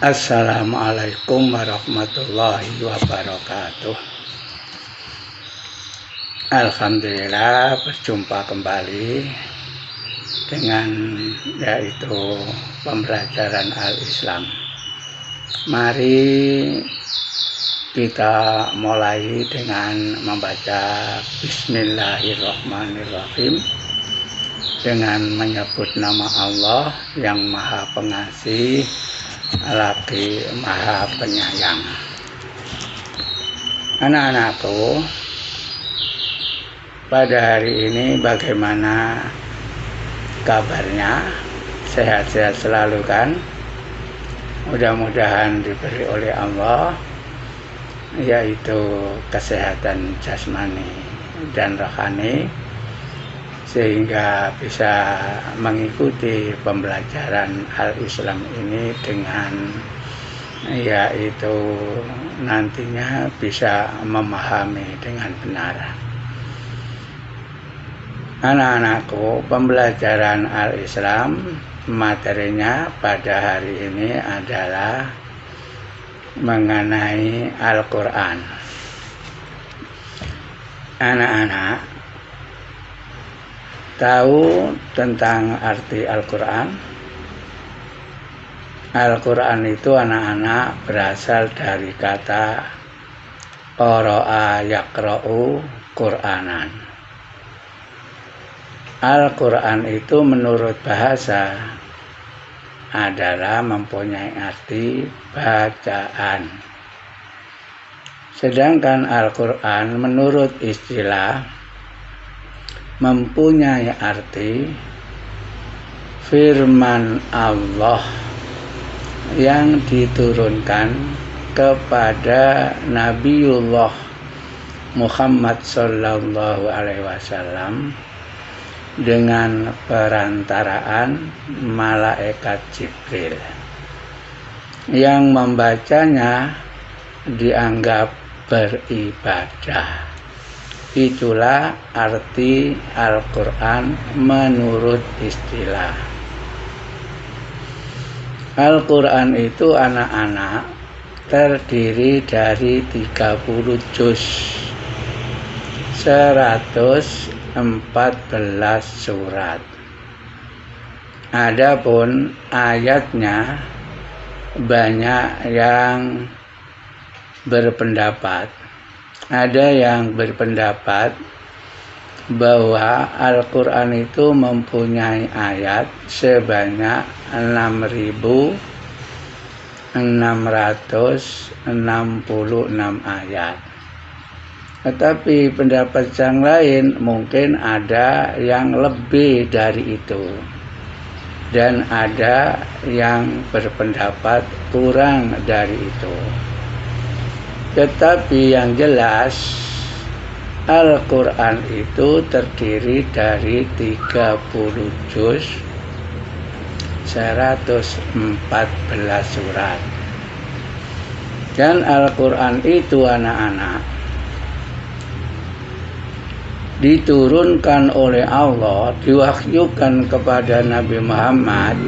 Assalamualaikum warahmatullahi wabarakatuh. Alhamdulillah berjumpa kembali dengan yaitu pembelajaran Al-Islam. Mari kita mulai dengan membaca Bismillahirrahmanirrahim dengan menyebut nama Allah yang Maha Pengasih lagi Maha Penyayang. Anak-anakku, pada hari ini bagaimana kabarnya? Sehat-sehat selalu kan? Mudah-mudahan diberi oleh Allah yaitu kesehatan jasmani dan rohani, sehingga bisa mengikuti pembelajaran Al-Islam ini dengan yaitu nantinya bisa memahami dengan benar. Anak-anakku, pembelajaran Al-Islam materinya pada hari ini adalah mengenai Al-Quran. Anak-anak tahu tentang arti Al-Quran? Al-Quran itu anak-anak berasal dari kata qara'a yaqra'u Qur'anan. Al-Quran itu menurut bahasa adalah mempunyai arti bacaan. Sedangkan Al-Quran menurut istilah mempunyai arti firman Allah yang diturunkan kepada Nabiullah Muhammad sallallahu alaihi wasallam dengan perantaraan malaikat Jibril. Yang membacanya dianggap beribadah. Itulah arti Al-Quran menurut istilah. Al-Quran itu anak-anak terdiri dari 30 juz, 114 surat. Adapun ayatnya banyak yang berpendapat. Ada yang berpendapat bahwa Al-Quran itu mempunyai ayat sebanyak 6.666 ayat. Tetapi pendapat yang lain mungkin ada yang lebih dari itu. Dan ada yang berpendapat kurang dari itu. Tetapi yang jelas Al-Quran itu terdiri dari 30 juz, 114 surat. Dan Al-Quran itu anak-anak diturunkan oleh Allah, diwahyukan kepada Nabi Muhammad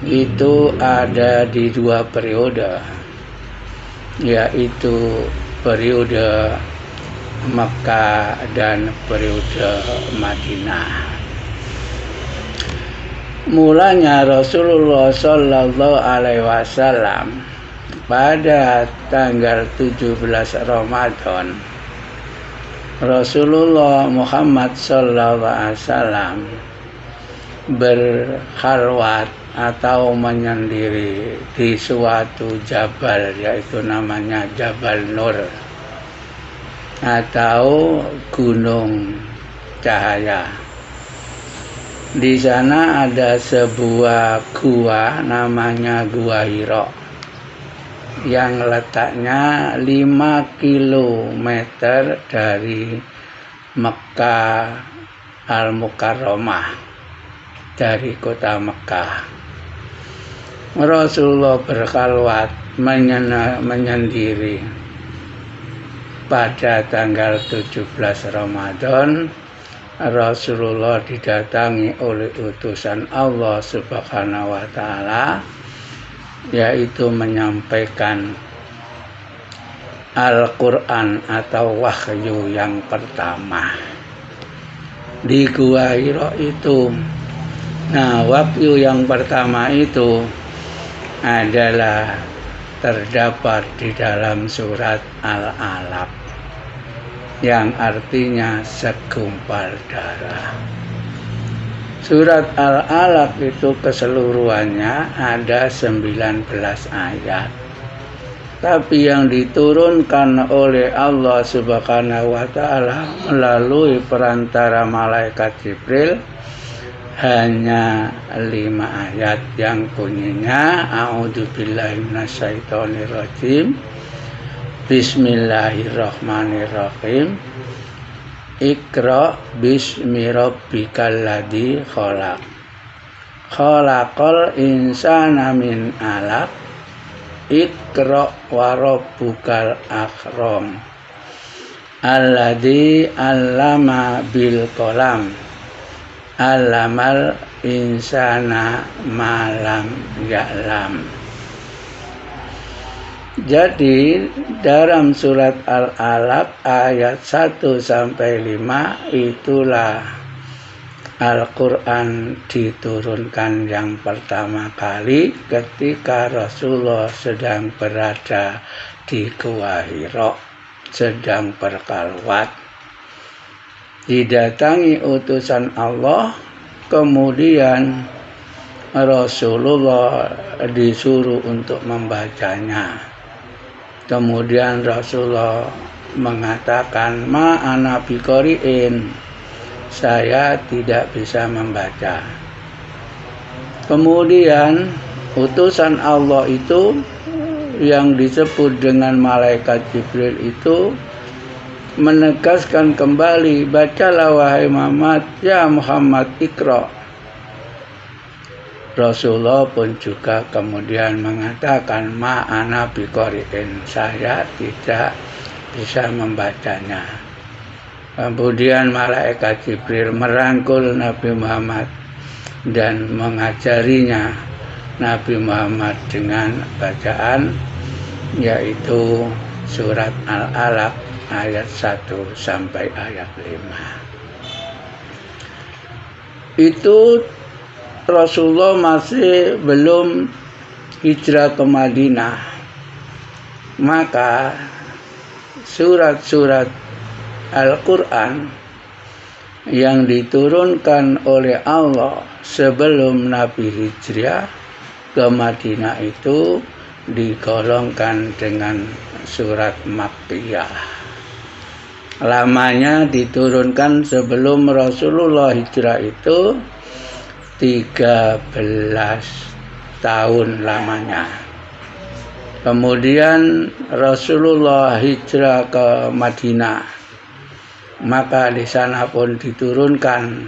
itu ada di 2 periode, yaitu periode Makkah dan periode Madinah. Mulanya Rasulullah Sallallahu Alaihi Wasallam pada tanggal 17 Ramadan, Rasulullah Muhammad Sallallahu Alaihi Wasallam berkhalwat atau menyendiri di suatu jabal, yaitu namanya Jabal Nur atau Gunung Cahaya. Di sana ada sebuah gua namanya Gua Hira yang letaknya 5 kilometer dari Mekkah Al-Mukarramah, dari kota Mekkah. Rasulullah berkhalwat menyendiri pada tanggal 17 Ramadan Rasulullah didatangi oleh utusan Allah Subhanahu wa Ta'ala yaitu menyampaikan Al-Quran atau wahyu yang pertama di Gua Hira itu. Nah, wahyu yang pertama itu adalah terdapat di dalam surat Al-Alaq yang artinya segumpal darah. Surat Al-Alaq itu keseluruhannya ada 19 ayat. Tapi yang diturunkan oleh Allah Subhanahu wa Ta'ala melalui perantara malaikat Jibril hanya 5 ayat yang bunyinya A'udzubillahi minasyaitonirrajim, Bismillahirrahmanirrahim, Iqra bismi rabbikal ladzi khalaq, khalaqal insana min 'alaq, Iqra wa rabbukal akram, alladzi 'allama bil qalam, 'allamal insana ma lam ya'lam. Jadi dalam surat Al-Alaq ayat 1 sampai 5 itulah Al-Quran diturunkan yang pertama kali ketika Rasulullah sedang berada di Gua Hira, sedang berkhalwat. Didatangi utusan Allah, kemudian Rasulullah disuruh untuk membacanya. Kemudian Rasulullah mengatakan, "Ma ana biqari'in," saya tidak bisa membaca. Kemudian utusan Allah itu yang disebut dengan malaikat Jibril itu menegaskan kembali, "Bacalah wahai Muhammad, ya Muhammad Iqra." Rasulullah pun juga kemudian mengatakan, "Ma ana biqari'in," saya tidak bisa membacanya. Kemudian malaikat Jibril merangkul Nabi Muhammad dan mengajarinya Nabi Muhammad dengan bacaan, yaitu surat Al-Alaq ayat 1 sampai ayat 5. Itu Rasulullah masih belum hijrah ke Madinah. Maka surat-surat Al-Quran yang diturunkan oleh Allah sebelum Nabi hijrah ke Madinah itu digolongkan dengan surat Makkiyah. Lamanya diturunkan sebelum Rasulullah hijrah itu 13 tahun lamanya. Kemudian Rasulullah hijrah ke Madinah. Maka di sana pun diturunkan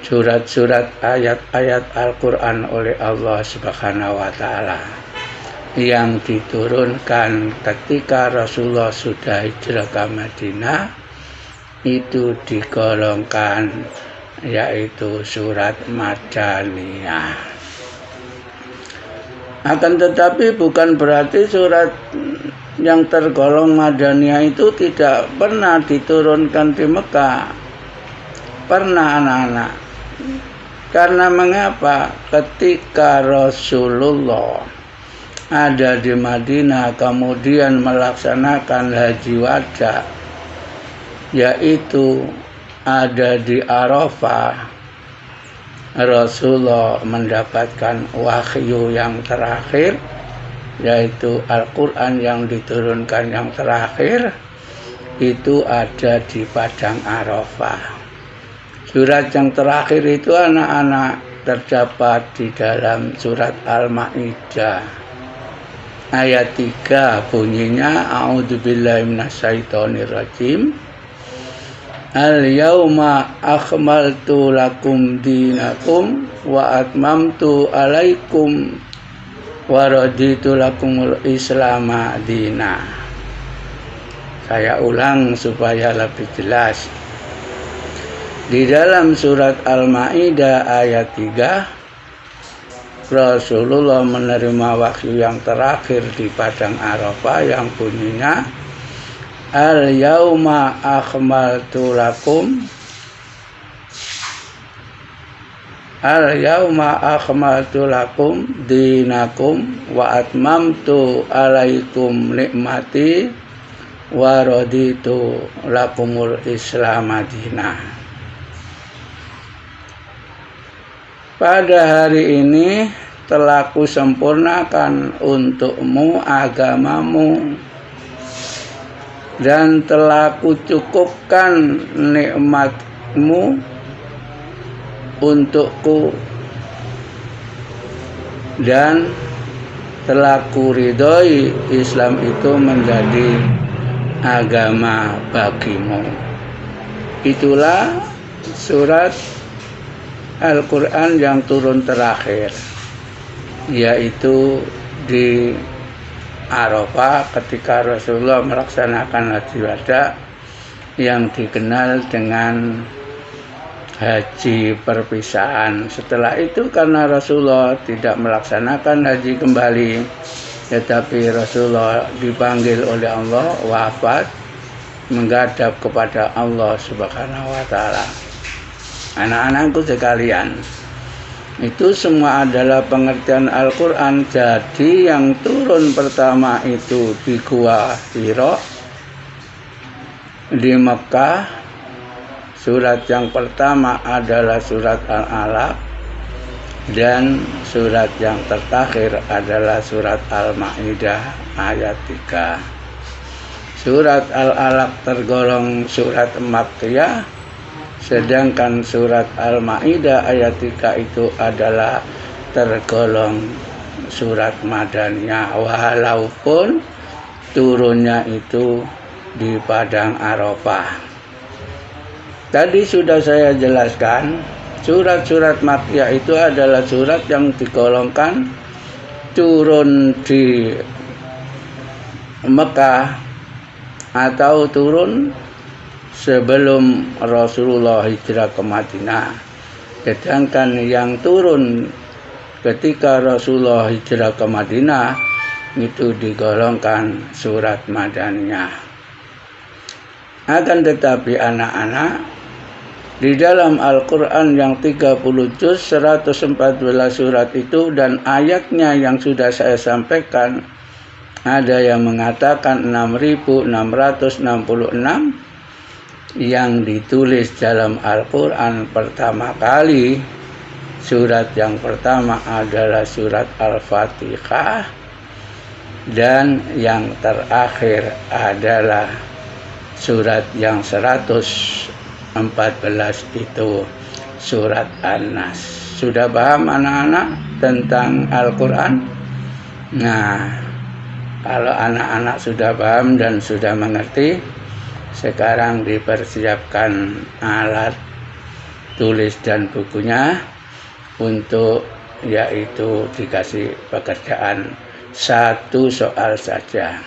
surat-surat ayat-ayat Al-Quran oleh Allah Subhanahu wa Ta'ala yang diturunkan ketika Rasulullah sudah hijrah ke Madinah, itu digolongkan yaitu surat Madaniyah. Akan tetapi bukan berarti surat yang tergolong Madaniyah itu tidak pernah diturunkan di Mekah. Pernah anak-anak. Karena mengapa? Ketika Rasulullah ada di Madinah kemudian melaksanakan haji wada, yaitu ada di Arafah, Rasulullah mendapatkan wahyu yang terakhir, yaitu Al-Quran yang diturunkan yang terakhir, itu ada di Padang Arafah. Surat yang terakhir itu anak-anak terdapat di dalam surat Al-Ma'idah ayat 3, bunyinya A'udzubillahi minasyaitonirrajim, Al-yawma akmaltu lakum dinakum wa atmamtu alaikum wa raditu lakumul islama dina. Saya ulang supaya lebih jelas. Di dalam surat Al-Ma'idah ayat 3, Rasulullah menerima wahyu yang terakhir di padang Arafah yang bunyinya Al-yauma akmaltu lakum dinakum wa atmamtu alaikum nikmati wa raditu lakumul Islam madinah. Pada hari ini telah kusempurnakan untukmu agamamu dan telah kucukupkan nikmatmu untukku dan telah kuridhoi Islam itu menjadi agama bagimu. Itulah surat Al-Quran yang turun terakhir, yaitu di Arafah ketika Rasulullah melaksanakan haji wada yang dikenal dengan haji perpisahan. Setelah itu karena Rasulullah tidak melaksanakan haji kembali, tetapi Rasulullah dipanggil oleh Allah wafat menghadap kepada Allah Subhanahu wa taala. Anak-anakku sekalian, itu semua adalah pengertian Al-Quran. Jadi yang turun pertama itu di Gua Hira di Mekah. Surat yang pertama adalah surat Al-Alaq, dan surat yang terakhir adalah surat Al-Ma'idah ayat 3. Surat Al-Alaq tergolong surat Makkiyah, sedangkan surat Al-Ma'idah ayat 3 itu adalah tergolong surat Madaniyah, walaupun turunnya itu di padang Arafah. Tadi sudah saya jelaskan, surat-surat Makkiyah itu adalah surat yang digolongkan turun di Mekah atau turun sebelum Rasulullah hijrah ke Madinah. Sedangkan yang turun ketika Rasulullah hijrah ke Madinah itu digolongkan surat Madaniyah. Akan tetapi anak-anak, di dalam Al-Quran yang 30 juz 114 surat itu dan ayatnya yang sudah saya sampaikan, ada yang mengatakan 6.666 yang ditulis dalam Al-Quran pertama kali. Surat yang pertama adalah surat Al-Fatihah, dan yang terakhir adalah surat yang 114 itu surat An-Nas. Sudah paham anak-anak tentang Al-Quran? Nah, kalau anak-anak sudah paham dan sudah mengerti, sekarang dipersiapkan alat tulis dan bukunya untuk yaitu dikasih pekerjaan satu soal saja.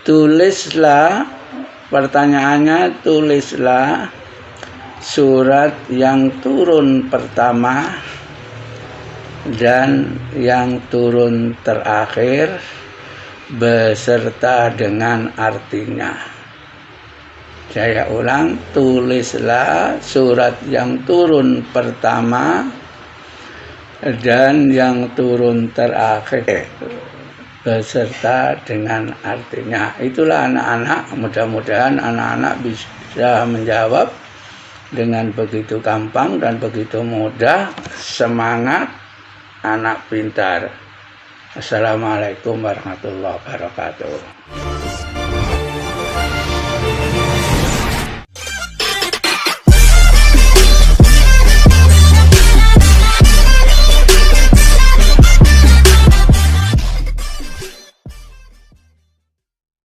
Tulislah, pertanyaannya tulislah surat yang turun pertama dan yang turun terakhir beserta dengan artinya. Saya ulang, tulislah surat yang turun pertama dan yang turun terakhir beserta dengan artinya. Itulah anak-anak, mudah-mudahan anak-anak bisa menjawab dengan begitu gampang dan begitu mudah. Semangat anak pintar. Assalamualaikum warahmatullahi wabarakatuh.